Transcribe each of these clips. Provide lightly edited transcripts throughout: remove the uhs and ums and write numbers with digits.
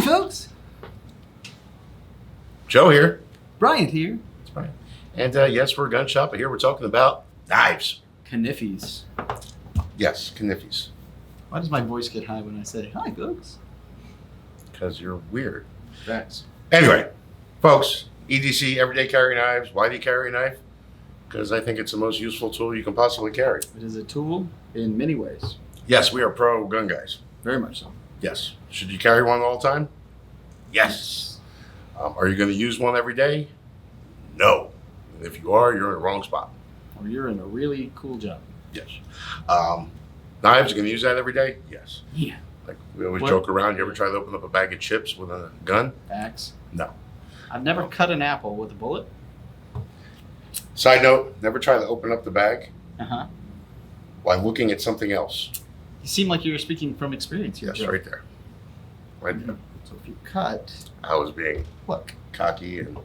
folks. Joe here. Bryant here. That's Brian. And yes, we're Gun Shoppe. Here we're talking about knives. Kniffies. Yes, kniffies. Why does my voice get high when I say, hi, folks? Because you're weird. Facts. Anyway, folks, EDC, everyday carry knives. Why do you carry a knife? Because I think it's the most useful tool you can possibly carry. It is a tool in many ways. Yes, we are pro gun guys. Very much so. Yes. Should you carry one all the time? Yes. Are you going to use one every day? No. And if you are, you're in the wrong spot. Or you're in a really cool job. Yes. Knives, you going to use that every day? Yes. Yeah. Like we always joke around. You ever try to open up a bag of chips with a gun? Facts. No. I've never cut an apple with a bullet. Side note, never try to open up the bag Uh-huh. while looking at something else. You seem like you were speaking from experience here, Yes, Joe. right there. Right there. So if you cut, I was being look, cocky and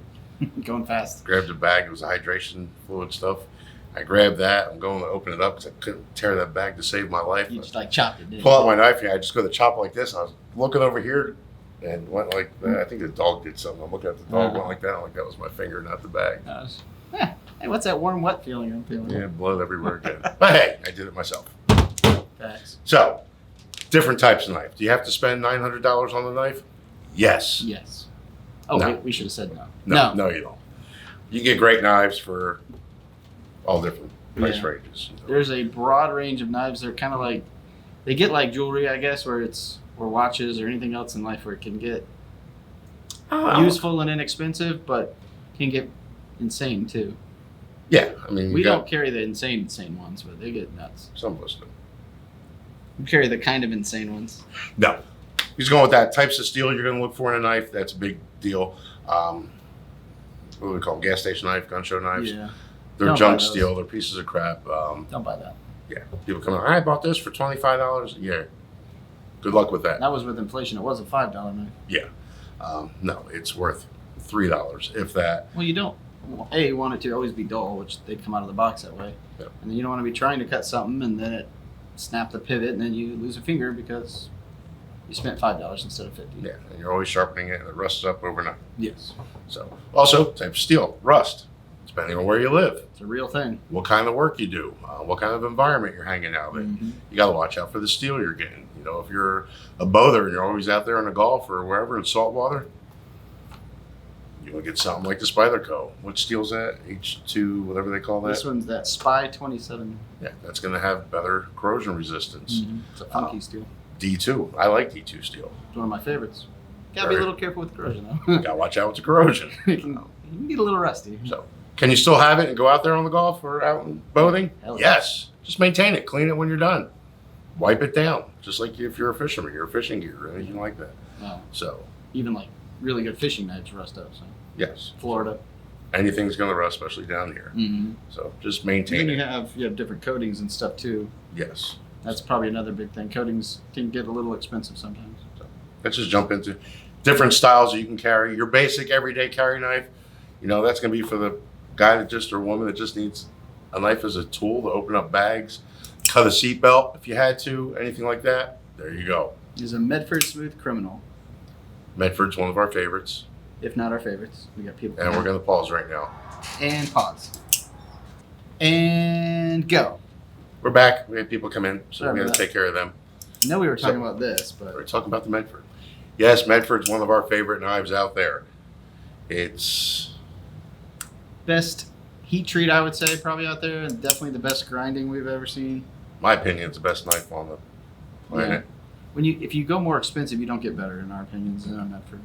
going fast. grabbed the bag. It was hydration fluid stuff. I grabbed that. I'm going to open it up because I couldn't tear that bag to save my life. You just like chopped it, didn't Pull you? out my knife and I just go to chop like this. I was looking over here and went like that. I think the dog did something. I'm looking at the dog, went like that. I'm like, that was my finger, not the bag. Hey, what's that warm, wet feeling I'm feeling? Yeah, blood everywhere again. But hey, I did it myself. Facts. So, different types of knife. Do you have to spend $900 on the knife? Yes. Yes. Oh, No. we should have said no. No, you don't. You can get great knives for all different price Yeah. ranges. There's a broad range of knives. They're kind of like, they get like jewelry, I guess, or watches or anything else in life where it can get useful and inexpensive, but can get insane too. Yeah, I mean, We don't carry the insane ones, but they get nuts. Some of us do. We carry the kind of insane ones. No. He's going with that. Types of steel you're going to look for in a knife. That's a big deal. What do we call them? Gas station knife, gun show knives. Yeah. They're Don't buy junk those. steel. They're pieces of crap. Don't buy that. Yeah. People come out, I bought this for $25. Yeah. Good luck with that. That was with inflation. It was a $5 knife. Yeah. No, it's worth $3, if that. Well, you don't. You want it to always be dull, which they'd come out of the box that way. Yep. And then you don't want to be trying to cut something and then it snap the pivot and then you lose a finger because you spent $5 instead of $50. Yeah. And you're always sharpening it and it rusts up overnight. Yes. So, also, type of steel, rust, depending on where you live, It's a real thing. what kind of work you do, what kind of environment you're hanging out in. Mhm. You got to watch out for the steel you're getting. You know, if you're a boater and you're always out there in the Gulf or wherever in salt water, you want to get something like the Spyderco. What steel's that? H2, whatever they call that. This one's that Spy 27. Yeah, that's going to have better corrosion resistance. It's a funky steel. D2. I like D2 steel. It's one of my favorites. Gotta be a little careful with corrosion though. Got to watch out with the corrosion. it can get a little rusty. So, can you still have it and go out there on the Gulf or out in boating? Hell yeah. Yes. Just maintain it. Clean it when you're done. Wipe it down. Just like if you're a fisherman, your fishing gear or anything like that. Wow. So, Even like really good fishing knives rust out. So yes. Florida. Anything's going to rust, especially down here. Mm-hmm. So, just And maintain then it. you have different coatings and stuff too. Yes. That's probably another big thing. Coatings can get a little expensive sometimes. So, let's just jump into different styles that you can carry. Your basic everyday carry knife, you know, that's going to be for the guy that just, or woman that just needs a knife as a tool to open up bags, cut a seatbelt if you had to, anything like that. There you go. Is a Medford Smooth Criminal, Medford's one of our favorites. if not our favorites. We got people. And we're going to pause right now. And pause. And go. We're back. We had people come in, so Sorry we're going about to take care of them. I know we were talking about this, but We're talking about the Medford. Yes, Medford's one of our favorite knives out there. It's best heat treat I would say probably out there, and definitely the best grinding we've ever seen. my opinion, it's the best knife on the planet. If you go more expensive, you don't get better in our opinions than on Medford,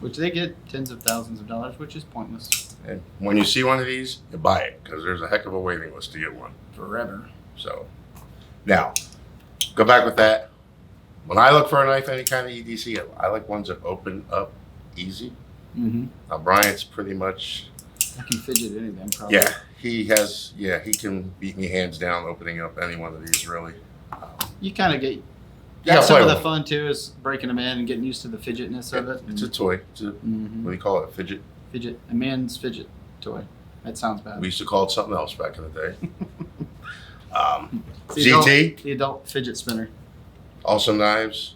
which they get tens of thousands of dollars, which is pointless. And when you see one of these, you buy it because there's a heck of a waiting list to get one. Forever. So now, go back with that. When I look for a knife, any kind of EDC, I like ones that open up easy. Mm-hmm. Now Bryant's pretty much, I can fidget any of them probably. yeah, he can beat me hands down opening up any one of these really. You kind of get. gotta That's some play of the with fun too, is breaking them in and getting used to the fidgetness of it. It's a toy. It's a, Mhm. what do you call it? A fidget? Fidget, a man's fidget toy. That sounds bad. We used to call it something else back in the day. It's the GT, the adult fidget spinner. awesome knives.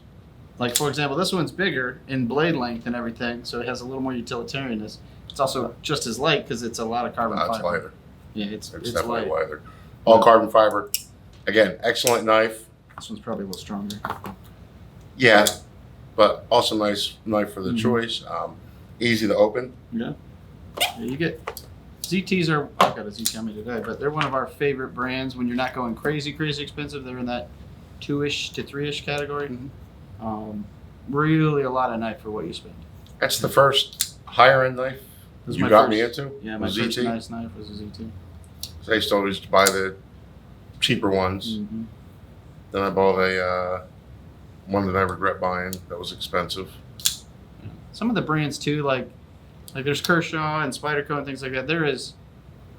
Like, for example, this one's bigger in blade length and everything, so it has a little more utilitarianness. It's also just as light because it's a lot of carbon fiber. It's lighter. Yeah, it's Definitely light. lighter. All carbon fiber. Again, excellent knife. This one's probably a little stronger. Yeah, but also nice knife for the choice. Easy to open. Yeah. You get ZTs are. I got a ZT on me today, but they're one of our favorite brands when you're not going crazy expensive. They're in that 2-ish to 3-ish category. Really a lot of knife for what you spend. That's the first higher end knife you got me into? Yeah, my first nice knife was a ZT. So I used to always buy the cheaper ones. Then I bought a one that I regret buying that was expensive. Some of the brands too, like there's Kershaw and Spyderco and things like that.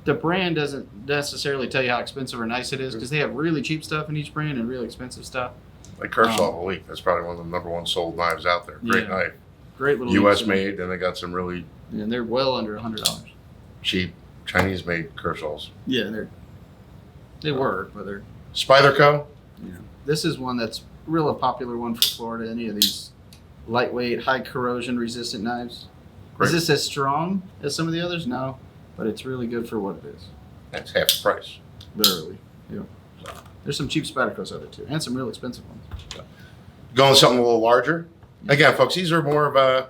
The brand doesn't necessarily tell you how expensive or nice it is because they have really cheap stuff in each brand and really expensive stuff. Like Kershaw Elite, that's probably one of the #1 sold knives out there. Great knife. Great little U.S. made, and they got some really and they're well under $100. Cheap Chinese made Kershaws. Yeah, they were, but they're Spyderco. Yeah, this is one that's real popular one for Florida. Any of these lightweight, high corrosion resistant knives. Great. Is this as strong as some of the others? No, but it's really good for what it is. That's half the price. Literally. Yeah. There's some cheap Spydercos out there too, and some real expensive ones. Going something a little larger. Again, folks, these are more of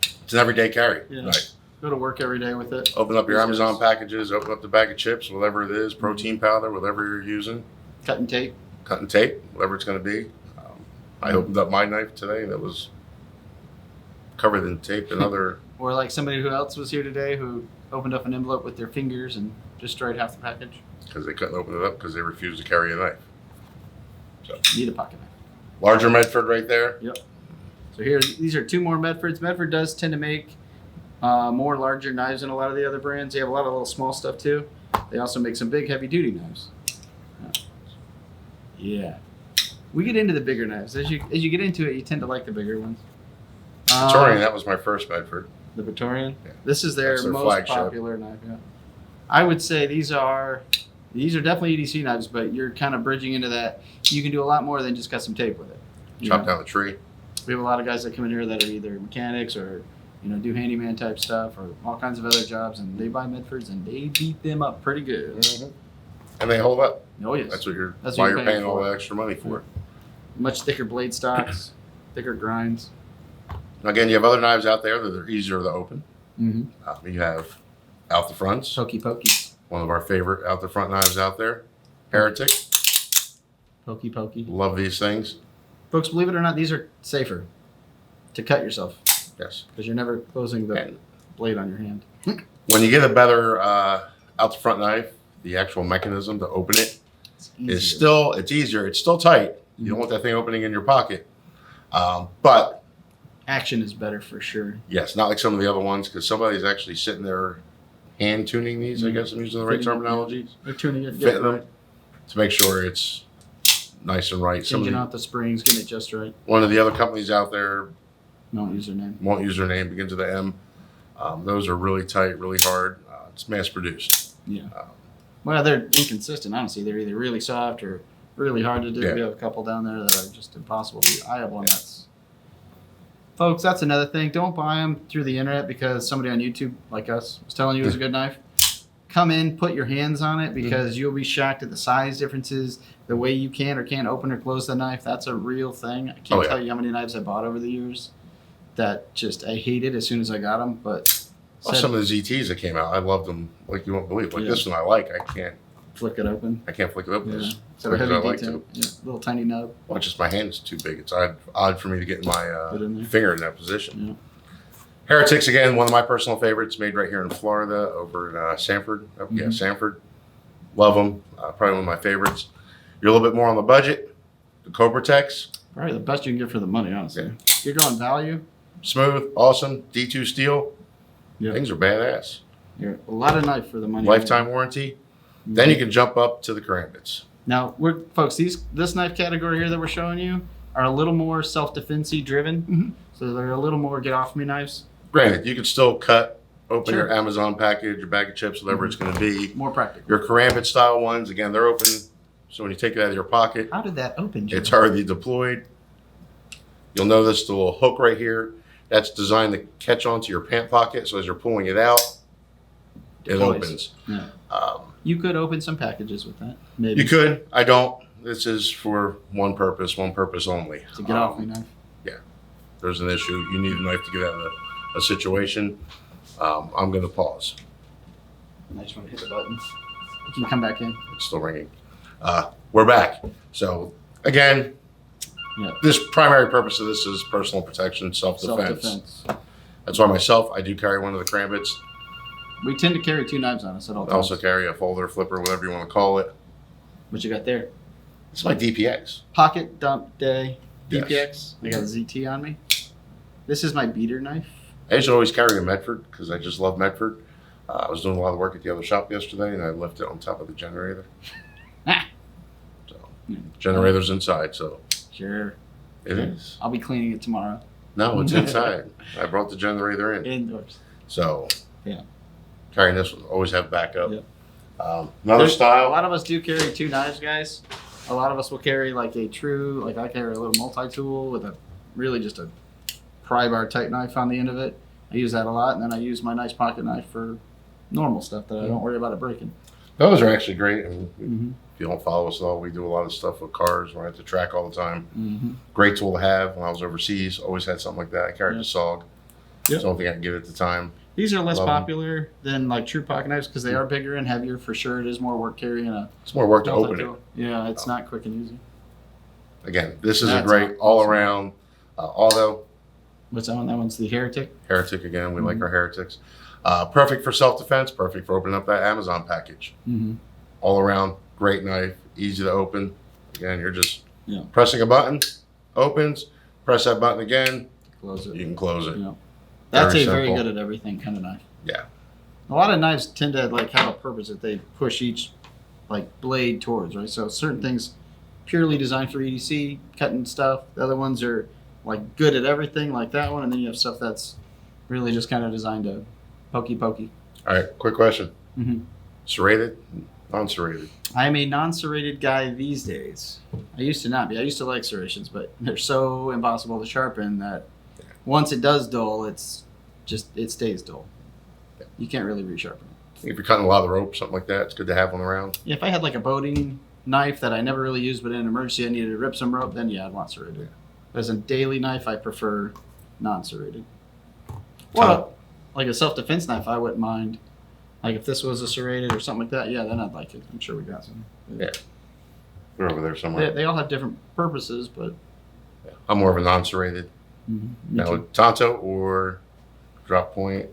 it's an everyday carry. Yeah. Right. Go to work every day with it. Open up your Amazon packages, open up the bag of chips, whatever it is, protein powder, whatever you're using. Cut and tape, whatever it's going to be. I opened up my knife today and it was covered in tape and other. Or like somebody who else was here today who opened up an envelope with their fingers and destroyed half the package. Because they couldn't open it up because they refused to carry a knife. So need a pocket knife. Larger Medford right there. Yep. So here, these are 2 more Medfords. Medford does tend to make more larger knives than a lot of the other brands. They have a lot of little small stuff too. They also make some big heavy duty knives. Yeah. We get into the bigger knives. As you get into it, you tend to like the bigger ones. Praetorian, that was my first Medford. The Praetorian? Yeah. This is their most flagship. popular knife, yeah. I would say these are definitely EDC knives, but you're kind of bridging into that. You can do a lot more than just cut some tape with it. Chop down the tree. We have a lot of guys that come in here that are either mechanics or do handyman type stuff or all kinds of other jobs, and they buy Medfords and they beat them up pretty good. And they hold up. Oh yes. That's why you're paying all that extra money for it. Much thicker blade stocks, thicker grinds. Now again, you have other knives out there that are easier to open. You have out the fronts. Pokey. One of our favorite out the front knives out there. Heretic. Pokey. Love these things. Folks, believe it or not, these are safer to cut yourself. Yes. Because you're never closing the blade on your hand. When you get a better out the front knife, the actual mechanism to open it is still, it's easier. It's still tight. You don't want that thing opening in your pocket. But action is better for sure. Yes, not like some of the other ones because somebody's actually sitting there hand tuning these. I guess I'm using the right terminology. They're tuning it, fitting them to make sure it's nice and right. Changing out the springs, getting it just right. One of the other companies out there won't use their name. Begins with an M. Those are really tight, really hard. It's mass produced. Yeah. Well, they're inconsistent. Honestly, they're either really soft or really hard to do. Yeah. We have a couple down there that are just impossible to do. I have one that's. Folks, that's another thing. Don't buy them through the internet because somebody on YouTube like us was telling you it was a good knife. Come in, put your hands on it because you'll be shocked at the size differences, the way you can or can't open or close the knife. That's a real thing. I can't tell you how many knives I bought over the years that just I hated as soon as I got them. But some of the ZTs that came out, I loved them like you won't believe. Like this one, I like. I can't flick it open. I can't flick it open. Yeah. So heavy I like to. Yeah, little tiny nub. Well, just my hand is too big. It's odd for me to get my finger in that position. Yeah. Heretics, again, one of my personal favorites, made right here in Florida over in Sanford. Sanford. Love them. Probably one of my favorites. You're a little bit more on the budget. The Cobra Techs. Probably the best you can get for the money, honestly. Yeah. You're going value. Smooth, awesome, D2 steel. Yep. Things are badass. You're a lot of knife for the money. Lifetime warranty. Then you can jump up to the Karambits. Now, folks, this knife category here that we're showing you are a little more self-defense-y driven. So they're a little more get-off-me knives. Granted, you can still cut, open your Amazon package, your bag of chips, whatever it's going to be. More practical. Your Karambit style ones, again, they're open. So when you take it out of your pocket, how did that open, Jim? It's already deployed. You'll notice the little hook right here. That's designed to catch onto your pant pocket. So as you're pulling it out, it opens. Yeah. You could open some packages with that. Maybe. You could. I don't. This is for one purpose only. To get off the knife. Yeah. There's an issue. You need a knife to get out of a situation. I'm going to pause. I just want to hit the button. You can come back in. It's still ringing. We're back. So again, this primary purpose of this is personal protection, self-defense. That's why myself, I do carry one of the Crambits. We tend to carry 2 knives on us at all times. I also carry a folder, flipper, whatever you want to call it. What you got there? It's my DPX. Pocket Dump Day DPX. Yes. I got a ZT on me. This is my beater knife. I used to always carry a Medford because I just love Medford. I was doing a lot of work at the other shop yesterday, and I left it on top of the generator. So, generator's inside, so. Sure. It is. I'll be cleaning it tomorrow. No, it's inside. I brought the generator in. Indoors. So, yeah. Carrying this one, always have backup. Yep. Another style. A lot of us do carry 2 knives, guys. A lot of us will carry like a true, like I carry a little multi-tool with a really just a pry bar type knife on the end of it. I use that a lot, and then I use my nice pocket knife for normal stuff that I don't worry about it breaking. Those are actually great. And if you don't follow us at all, we do a lot of stuff with cars. We're at the track all the time. Great tool to have. When I was overseas, always had something like that. I carried the SOG. It's the only thing I can get at the time. These are less popular than like true pocket knives because they are bigger and heavier for sure. It is more work carrying a. It's more work to open it. Yeah, it's not quick and easy. Again, this is a great all around. Although. What's that one? That one's the Heretic. Heretic again. We like our Heretics. Perfect for self-defense. Perfect for opening up that Amazon package. All around, great knife, easy to open. Again, you're just pressing a button, opens. Press that button again. Close it. You can close it. Yeah. That's a very good at everything kind of knife. Yeah. A lot of knives tend to like have a purpose that they push each like blade towards, right? So certain things purely designed for EDC, cutting stuff. The other ones are like good at everything, like that one, and then you have stuff that's really just kind of designed to pokey. All right, quick question. Serrated, non-serrated? I'm a non-serrated guy these days. I used to not be. I used to like serrations, but they're so impossible to sharpen that once it does dull, it stays dull. You can't really resharpen it. If you're cutting a lot of the rope, something like that, it's good to have one around. Yeah, if I had like a boating knife that I never really used, but in an emergency I needed to rip some rope, then yeah, I'd want serrated. As a daily knife, I prefer non-serrated. Well, like a self-defense knife, I wouldn't mind. Like if this was a serrated or something like that, yeah, then I'd like it. I'm sure we got some. Yeah. They're over there somewhere. They all have different purposes, but... Yeah. I'm more of a non-serrated. Now, Tonto or drop point?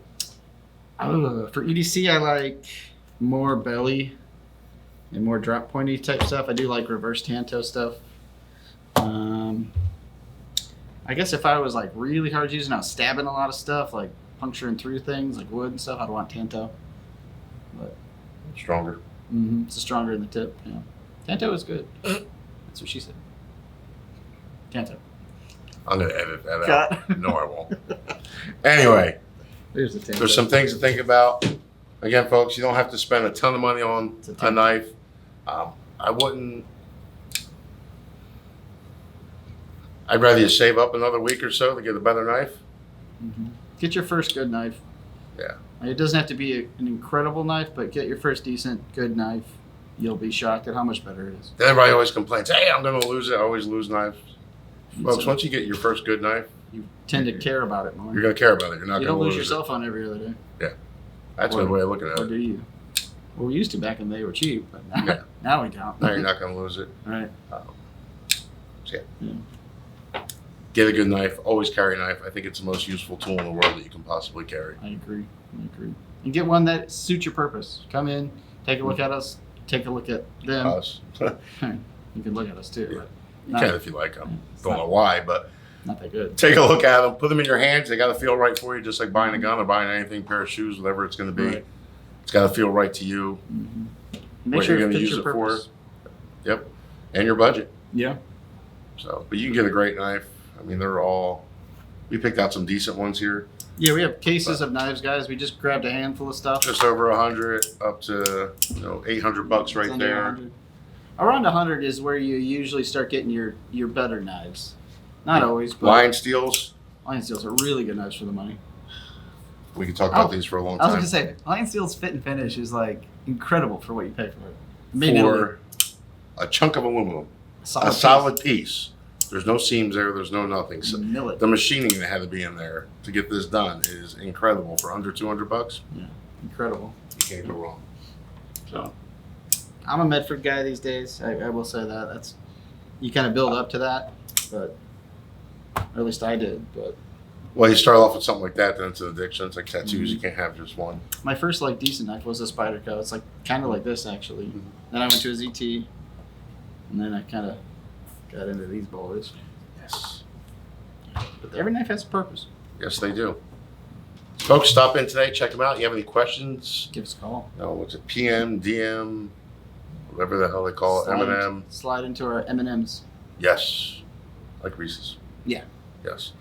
For EDC, I like more belly and more drop pointy type stuff. I do like reverse Tanto stuff. I guess if I was like really hard using, I was stabbing a lot of stuff, like puncturing through things like wood and stuff, I'd want Tanto. But stronger. It's stronger in the tip. Yeah, Tanto is good. That's what she said. Tanto. I'm gonna edit that out. No, I won't. Anyway, there's some things to think about. Again, folks, you don't have to spend a ton of money on a knife. I wouldn't. I'd rather you save up another week or so to get a better knife. Get your first good knife. Yeah. It doesn't have to be an incredible knife, but get your first decent, good knife. You'll be shocked at how much better it is. Everybody always complains, hey, I'm going to lose it. I always lose knives. Folks, once you get your first good knife, you tend to care about it more. You're going to care about it. You're not going to lose it. You don't lose your cell phone every other day. Yeah. That's a good way of looking at it. Or do you? Well, we used to back when they were cheap, but now we don't. Now you're not going to lose it. All right. So get a good knife. Always carry a knife. I think it's the most useful tool in the world that you can possibly carry. I agree. And get one that suits your purpose. Come in, take a look at us, take a look at them. Us. You can look at us too. Yeah. You can if you like them. Don't know why, but not that good. Take a look at them. Put them in your hands. They got to feel right for you, just like buying a gun or buying anything, pair of shoes, whatever it's going to be. Right. It's got to feel right to you. Make sure you're going to use it for. Yep. And your budget. Yeah. So, but you can get a great knife. I mean, they're all. We picked out some decent ones here. Yeah, we have cases of knives, guys. We just grabbed a handful of stuff. Just over 100, up to $800 right there. 100. Around 100 is where you usually start getting your better knives. Not always, but Lion steels. Lion steels are really good knives for the money. We could talk about these for a long I was time. gonna say, Lion steel's fit and finish is like incredible for what you pay for it. Made in Italy. For a chunk of aluminum, A a solid piece. There's no seams there. There's no nothing. So Millet. the machining that had to be in there to get this done is incredible. For under $200, Yeah, incredible. you can't go wrong. So, I'm a Medford guy these days. I will say that. That's you kind of build up to that, but or at least I did. But Well, you start off with something like that, then it's an addiction. It's like tattoos. You can't have just one. my first like decent knife was a Spyderco. It's like kind of like this actually. Then I went to a ZT, and then I kind of got into these boys. Yes. But every knife has a purpose. Yes, they do. Folks, stop in today. Check them out. You have any questions? Give us a call. No, what's it? PM, DM, whatever the hell they call it. M&M. Slide into our M&Ms. Yes. Like Reese's. Yeah. Yes.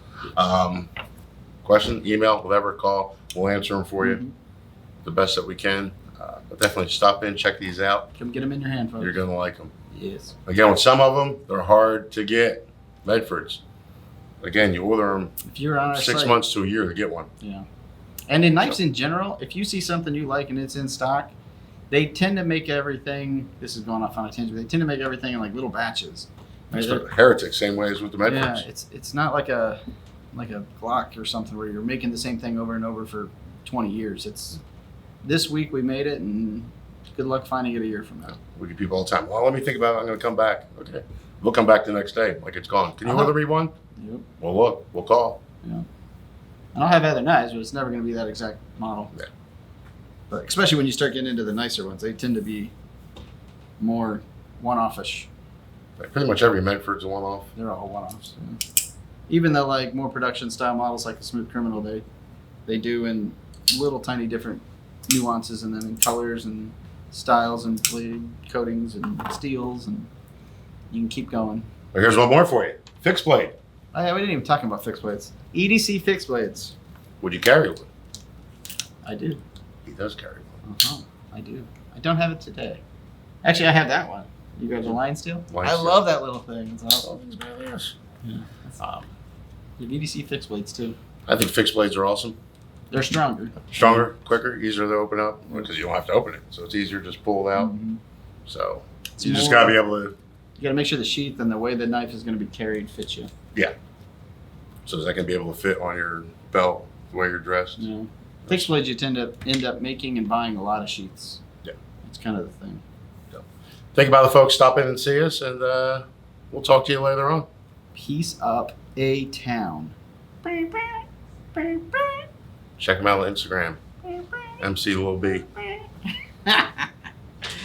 Question, email, whatever, call. We'll answer them for you the best that we can. But definitely stop in, check these out. Come get them in your hand, folks. You're going to like them. Yes. Again, with some of them, they're hard to get. Medfords. Again, you order them If you're on our 6 site, months to a year to get one. Yeah. And in knives in general, if you see something you like and it's in stock, they tend to make everything. This is going off on a tangent. They tend to make everything in like little batches. Right? It's for Heretic, same way as with the Medfords. Yeah, it's not like a Glock or something where you're making the same thing over and over for 20 years. It's this week we made it, and good luck finding it a year from now. We get people all the time. Well, let me think about it. I'm going to come back. Okay. We'll come back the next day like it's gone. Can you order me one? Yep. Well, look, we'll call. Yeah. And I'll have other knives, but it's never going to be that exact model. Yeah. But especially when you start getting into the nicer ones, they tend to be more one-off-ish. Like, pretty much every Medford's a one-off. They're all one-offs. Yeah. Even the like more production style models like the Smooth Criminal, they do in little tiny different nuances, and then in colors and styles and blade coatings and steels, and you can keep going. Well, here's one more for you. Fixed blade. Oh, yeah, we didn't even talk about fixed blades. EDC fixed blades. Would you carry one? I do. He does carry one. I do. I don't have it today. Actually, I have that one. You got the Lion Steel? Lion I Steel. love that little thing. It's awesome. Oh, it's really is. Yeah. You have EDC fixed blades too. I think fixed blades are awesome. They're stronger. Stronger, quicker, easier to open up because you don't have to open it. So it's easier to just pull it out. Mhm. So It's you just more- got to be able to. You got to make sure the sheath and the way the knife is going to be carried fits you. So that can be able to fit on your belt the way you're dressed. Yeah. Fixed blades, you tend to end up making and buying a lot of sheaths. Yeah. That's kind of the thing. Think about the folks. Stop in and see us, and we'll talk to you later on. Peace up, A-Town. Check them out on Instagram. MC Lil B.